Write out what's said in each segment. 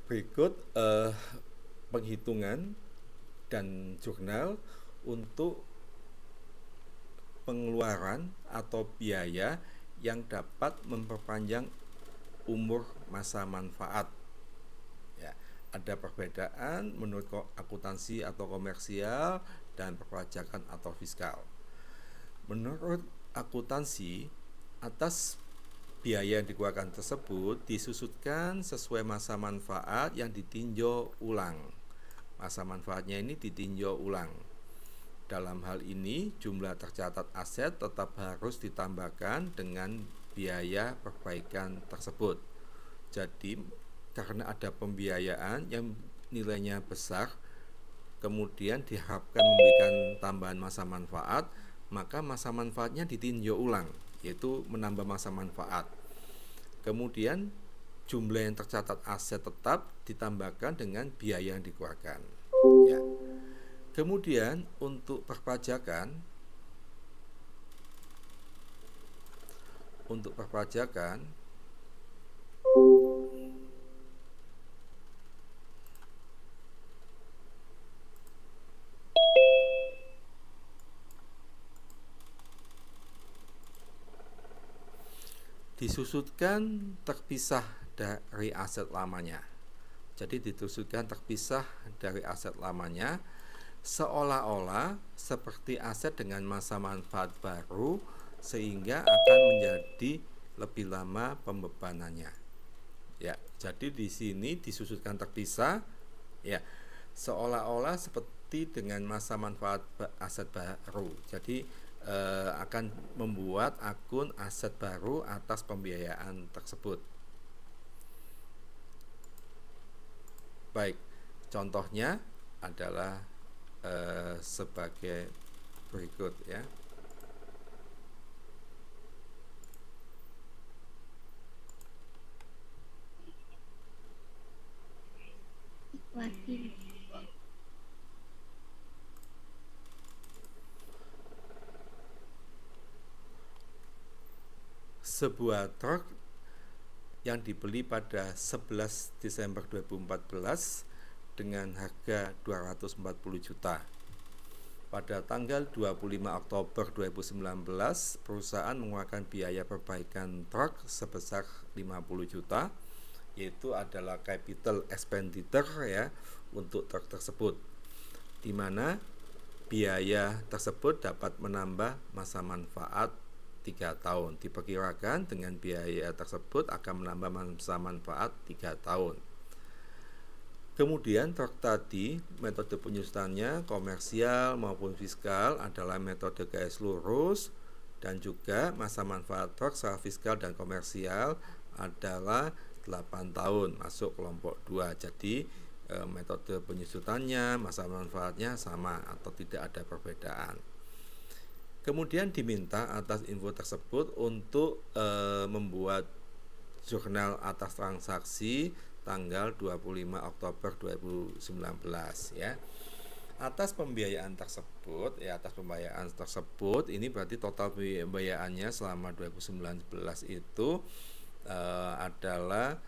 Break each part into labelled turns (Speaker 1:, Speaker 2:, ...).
Speaker 1: Berikut penghitungan dan jurnal untuk pengeluaran atau biaya yang dapat memperpanjang umur masa manfaat. Ya, ada perbedaan menurut akuntansi atau komersial dan perpajakan atau fiskal. Menurut akuntansi, atas biaya yang dikeluarkan tersebut disusutkan sesuai masa manfaat yang ditinjau ulang. Masa manfaatnya ini ditinjau ulang. Dalam hal ini, jumlah tercatat aset tetap harus ditambahkan dengan biaya perbaikan tersebut. Jadi, karena ada pembiayaan yang nilainya besar, kemudian diharapkan memberikan tambahan masa manfaat, maka masa manfaatnya ditinjau ulang, yaitu menambah masa manfaat. Kemudian jumlah yang tercatat aset tetap ditambahkan dengan biaya yang dikeluarkan. Ya. Kemudian untuk perpajakan disusutkan terpisah dari aset lamanya. Jadi disusutkan terpisah dari aset lamanya, seolah-olah seperti aset dengan masa manfaat baru, sehingga akan menjadi lebih lama pembebanannya. Ya, jadi di sini disusutkan terpisah, ya, seolah-olah seperti dengan masa manfaat aset baru. Jadi akan membuat akun aset baru atas pembiayaan tersebut. Baik, contohnya adalah sebagai berikut ya. Sebuah truk yang dibeli pada 11 Desember 2014 dengan harga 240 juta. Pada tanggal 25 Oktober 2019, perusahaan mengeluarkan biaya perbaikan truk sebesar 50 juta, yaitu adalah capital expenditure ya untuk truk tersebut, di mana biaya tersebut dapat menambah masa manfaat 3 tahun. Diperkirakan dengan biaya tersebut akan menambah masa manfaat 3 tahun. Kemudian truk tadi, metode penyusutannya komersial maupun fiskal adalah metode garis lurus, dan juga masa manfaat truk secara fiskal dan komersial adalah 8 tahun masuk kelompok 2. Jadi metode penyusutannya, masa manfaatnya sama atau tidak ada perbedaan. Kemudian diminta atas info tersebut untuk membuat jurnal atas transaksi tanggal 25 Oktober 2019 ya. Atas pembiayaan tersebut ini berarti total pembiayaannya selama 2019 itu adalah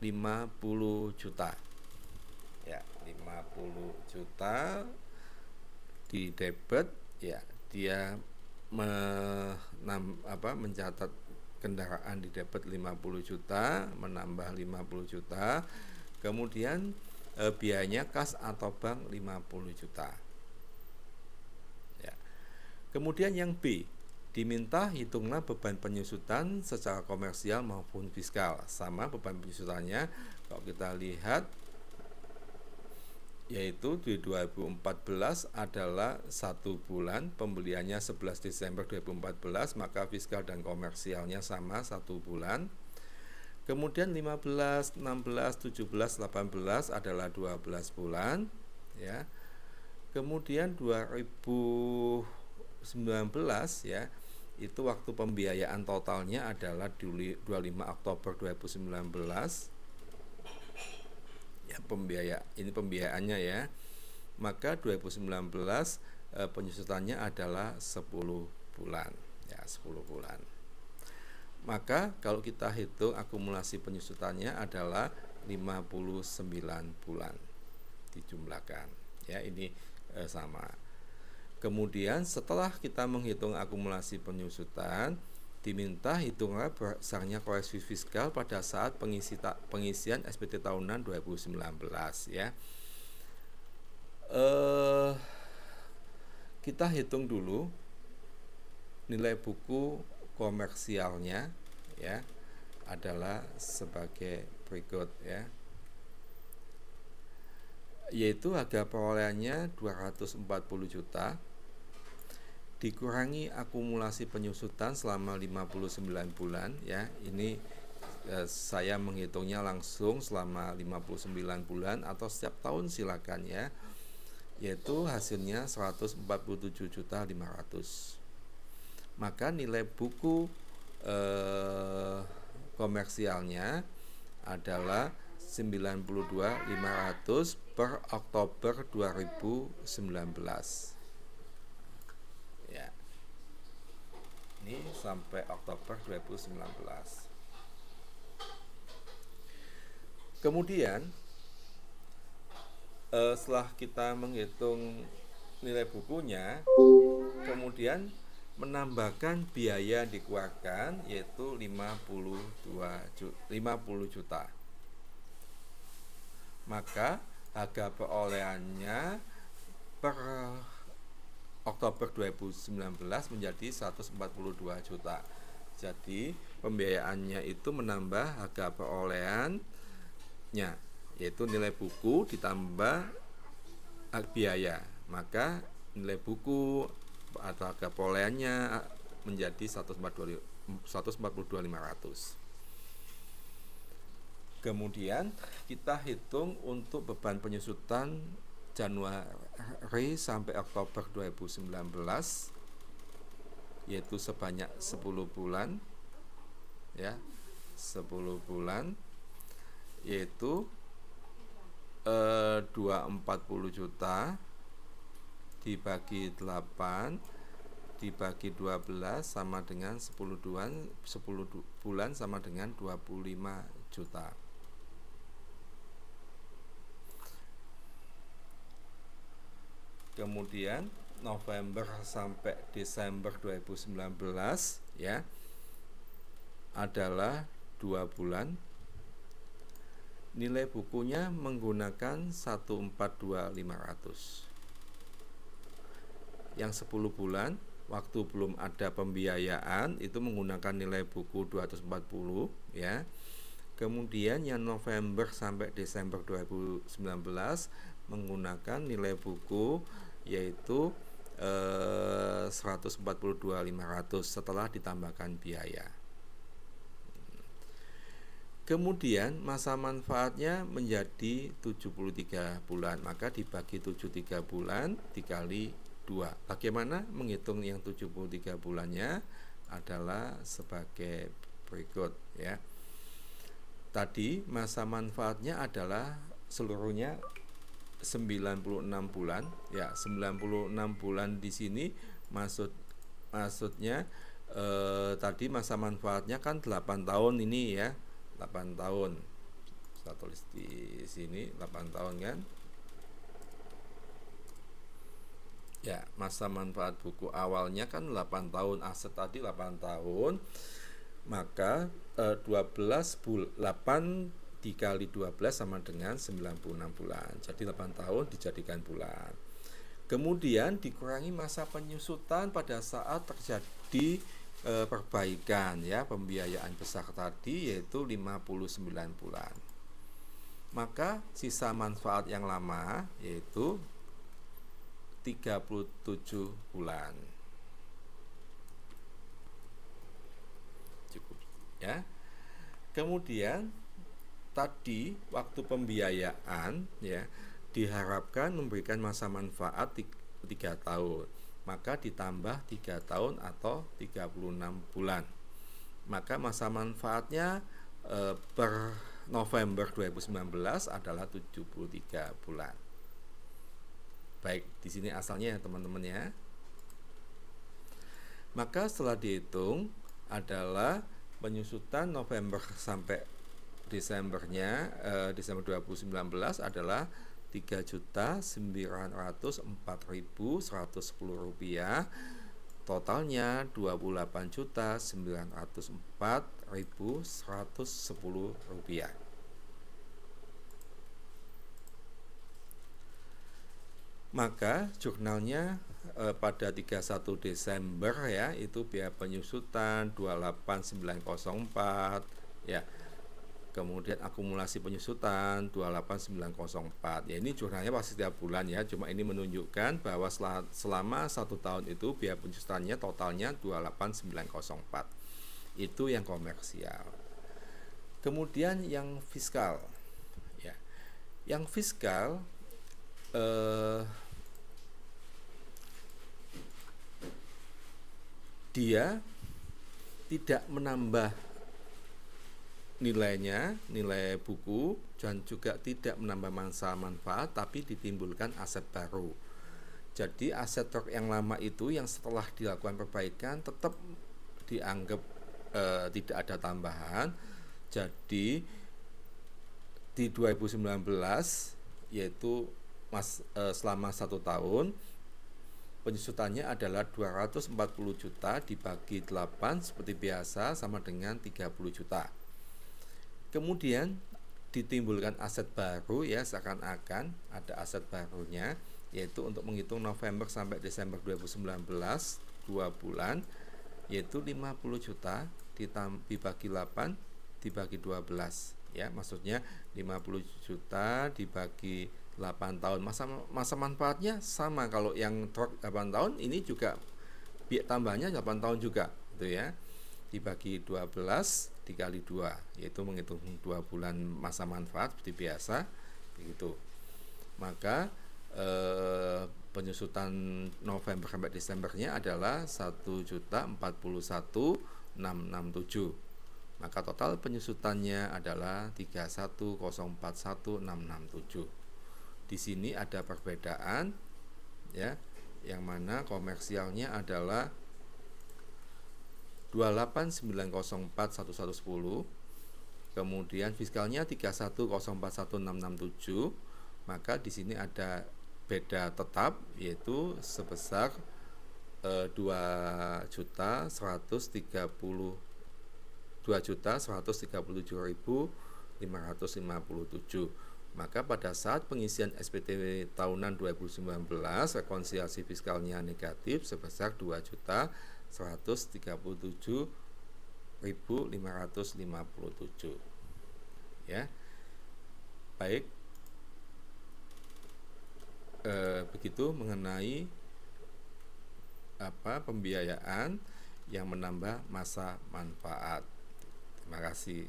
Speaker 1: 50 juta. Ya, 50 juta di debit ya. Dia mencatat kendaraan di debit 50 juta, menambah 50 juta, kemudian biayanya kas atau bank 50 juta. Ya. Kemudian yang B, diminta hitunglah beban penyusutan secara komersial maupun fiskal. Sama beban penyusutannya kalau kita lihat, yaitu di 2014 adalah 1 bulan, pembeliannya 11 Desember 2014, maka fiskal dan komersialnya sama 1 bulan. Kemudian 15, 16, 17, 18 adalah 12 bulan ya. Kemudian 2019 ya, itu waktu pembiayaan totalnya adalah 25 Oktober 2019. Ya, pembiayaannya ya. Maka 2019 penyusutannya adalah 10 bulan ya, 10 bulan. Maka kalau kita hitung akumulasi penyusutannya adalah 59 bulan dijumlahkan. Ya, ini sama. Kemudian setelah kita menghitung akumulasi penyusutan, diminta hitunglah besarnya koreksi fiskal pada saat pengisian SPT tahunan 2019 ya. Kita hitung dulu nilai buku komersialnya ya adalah sebagai berikut ya, yaitu harga perolehannya 240 juta dikurangi akumulasi penyusutan selama 59 bulan ya. Ini saya menghitungnya langsung selama 59 bulan atau setiap tahun silakan ya, yaitu hasilnya 147.500. Maka nilai buku komersialnya adalah 92.500 per Oktober 2019 ya. Ini sampai Oktober 2019. Kemudian setelah kita menghitung nilai bukunya, kemudian menambahkan biaya yang dikeluarkan yaitu 50 juta. Maka harga perolehannya per Oktober 2019 menjadi 142 juta. Jadi pembiayaannya itu menambah harga perolehannya, yaitu nilai buku ditambah biaya. Maka nilai buku atau harga perolehannya menjadi 142.500. Kemudian kita hitung untuk beban penyusutan Januari sampai Oktober 2019 yaitu sebanyak 10 bulan ya, 10 bulan yaitu 240 juta dibagi 8 dibagi 12 sama dengan 10 bulan sama dengan 25 juta. Kemudian November sampai Desember 2019 ya adalah 2 bulan. Nilai bukunya menggunakan 142.500. Yang 10 bulan waktu belum ada pembiayaan itu menggunakan nilai buku 240 ya. Kemudian yang November sampai Desember 2019 menggunakan nilai buku yaitu 142.500 setelah ditambahkan biaya. Kemudian masa manfaatnya menjadi 73 bulan, maka dibagi 73 bulan dikali 2. Bagaimana menghitung yang 73 bulannya adalah sebagai berikut ya. Tadi masa manfaatnya adalah seluruhnya 96 bulan ya. 96 bulan di sini maksudnya tadi masa manfaatnya kan 8 tahun ini ya, 8 tahun. Saya tulis di sini 8 tahun kan ya. Masa manfaat buku awalnya kan 8 tahun, aset tadi 8 tahun, maka 8 dikali 12 sama dengan 96 bulan. Jadi 8 tahun dijadikan bulan. Kemudian dikurangi masa penyusutan pada saat terjadi perbaikan ya, pembiayaan besar tadi yaitu 59 bulan. Maka sisa manfaat yang lama yaitu 37 bulan. Cukup ya. Kemudian tadi waktu pembiayaan ya diharapkan memberikan masa manfaat 3 tahun, maka ditambah 3 tahun atau 36 bulan. Maka masa manfaatnya per November 2019 adalah 73 bulan. Baik, di sini asalnya ya teman-teman ya. Maka setelah dihitung adalah penyusutan November sampai Desember 2019 adalah Rp3.904.110. Totalnya Rp28.904.110. Maka jurnalnya pada 31 Desember ya, itu biaya penyusutan 28904 ya. Kemudian akumulasi penyusutan 28904. Ya, ini jurnalnya pasti setiap bulan ya, cuma ini menunjukkan bahwa selama 1 tahun itu biaya penyusutannya totalnya 28904. Itu yang komersial. Kemudian yang fiskal ya. Yang fiskal dia tidak menambah nilai buku dan juga tidak menambah masa manfaat, tapi ditimbulkan aset baru. Jadi aset yang lama itu yang setelah dilakukan perbaikan tetap dianggap tidak ada tambahan. Jadi di 2019 yaitu selama 1 tahun penyusutannya adalah 240 juta dibagi 8 seperti biasa sama dengan 30 juta. Kemudian ditimbulkan aset baru ya, seakan-akan ada aset barunya, yaitu untuk menghitung November sampai Desember 2019 2 bulan, yaitu 50 juta dibagi 8 dibagi 12 ya, maksudnya 50 juta dibagi 8 tahun. Masa manfaatnya sama, kalau yang truk 8 tahun ini juga tambahnya 8 tahun juga gitu ya, dibagi 12 dikali 2, yaitu menghitung 2 bulan masa manfaat seperti biasa begitu. Maka penyusutan November sampai Desembernya adalah 1.041.667. Maka total penyusutannya adalah 31.041.667. Di sini ada perbedaan ya, yang mana komersialnya adalah 28.904.1110, kemudian fiskalnya 31.041.667. Maka di sini ada beda tetap, yaitu sebesar 2.137.557. Maka pada saat pengisian SPT tahunan 2019 rekonsiliasi fiskalnya negatif sebesar 2.137.557 ya. Baik, begitu mengenai pembiayaan yang menambah masa manfaat. Terima kasih.